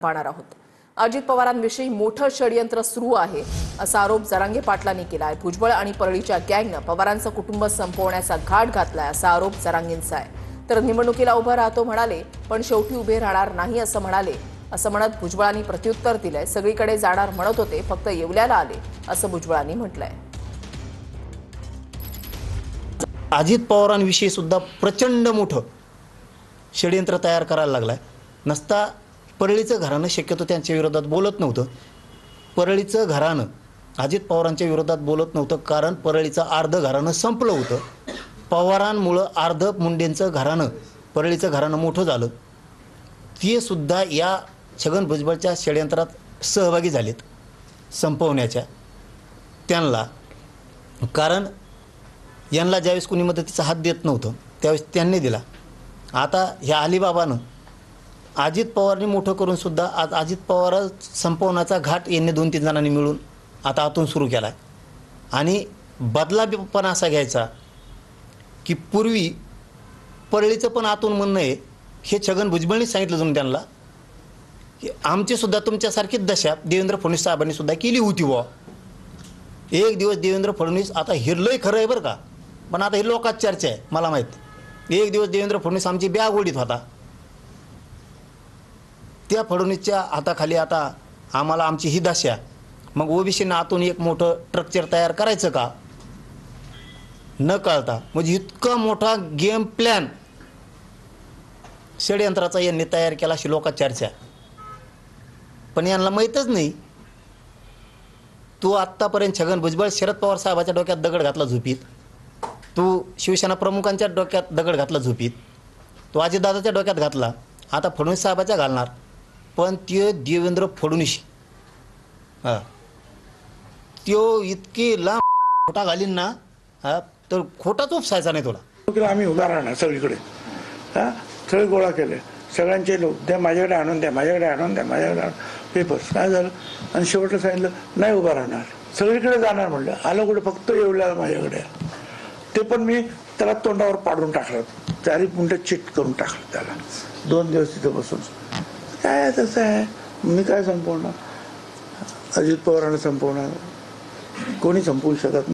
पाहणार आहोत। अजित पवारांविषयी मोठं षडयंत्र सुरू आहे असा आरोप जरांगे पाटलांनी केला आहे। भुजबळ आणि परळीच्या गँगनं पवारांचं कुटुंब संपवण्याचा घाट घातलाय असा आरोप जरांगेंचा आहे। तर निवडणुकीला उभं राहतो म्हणाले, पण शेवटी उभे राहणार नाही असं म्हणाले। असं म्हणत भुजबळांनी प्रत्युत्तर दिलंय। सगळीकडे जाणार म्हणत होते, फक्त येवल्याला आले असं भुजबळांनी म्हटलंय। अजित पवारांविषयी सुद्धा प्रचंड मोठं षडयंत्र तयार करायला लागलाय। नसता परळीचं घराणं शक्यतो त्यांच्या विरोधात बोलत नव्हतं। परळीचं घराणं अजित पवारांच्या विरोधात बोलत नव्हतं, कारण परळीचं अर्ध घराणं संपलं होतं। पवारांमुळं अर्ध मुंडेंचं घराणं, परळीचं घराणं मोठं झालं। ते सुद्धा या छगन भुजबळच्या षडयंत्रात सहभागी झालेत संपवण्याच्या त्यांना। कारण यांना ज्यावेळेस कोणी मदतीचा हात देत नव्हतं त्यावेळेस त्यांनी दिला। आता ह्या अलिबाबानं अजित पवारनी मोठं करून सुद्धा आज अजित पवार संपवण्याचा घाट यांनी 2-3 जणांनी मिळून आता आतून सुरू केला आहे। आणि बदला पण असा घ्यायचा की पूर्वी परळीचं पण आतून म्हणणं आहे, हे छगन भुजबळनी सांगितलं जाऊन त्यांना की आमची सुद्धा तुमच्यासारखीच दशा देवेंद्र फडणवीस साहेबांनी सुद्धा केली होती बुवा। एक दिवस देवेंद्र फडणवीस, आता हे लय खरं आहे बरं का, पण आता हे लोकात चर्चा आहे मला माहीत। एक दिवस देवेंद्र फडणवीस आमची बॅग ओढीत होता, त्या फडणवीसच्या हाताखाली आता आम्हाला आमची ही दशा। मग ओबीसीनं आतून एक मोठं स्ट्रक्चर तयार करायचं का न कळता, म्हणजे इतका मोठा गेम प्लॅन षडयंत्राचा यांनी तयार केला अशी लोकात चर्चा। पण यांना माहीतच नाही, तू आत्तापर्यंत छगन भुजबळ शरद पवार साहेबाच्या डोक्यात दगड घातला झोपीत, तू शिवसेना प्रमुखांच्या डोक्यात दगड घातला झोपीत, तू अजितदादाच्या डोक्यात घातला, आता फडणवीस साहेबाच्या घालणार। पण ते देवेंद्र फडणवीस त्यो इतकी लांब खोटा घालीन ना, तर खोटाच उपसायचा नाही तुला। आम्ही उभा राहणार सगळीकडे, सगळे गोळा केले, सगळ्यांचे लोक द्या, माझ्याकडे आणून द्या, माझ्याकडे आणून द्या, माझ्याकडे आणून पेपर्स। काय झालं, आणि शेवटला सांगितलं नाही उभा राहणार, सगळीकडे जाणार म्हणलं। आलं कुठे, फक्त येवल्याला माझ्याकडे। ते पण मी त्याला तोंडावर पाडून टाकलं, 4 मिनिटं चिट करून टाकलं त्याला, 2 दिवस तिथं बसून। काय तसं आहे, मी काय संपवणार, अजित पवारांना संपवणार, कोणी संपवू शकत नाही।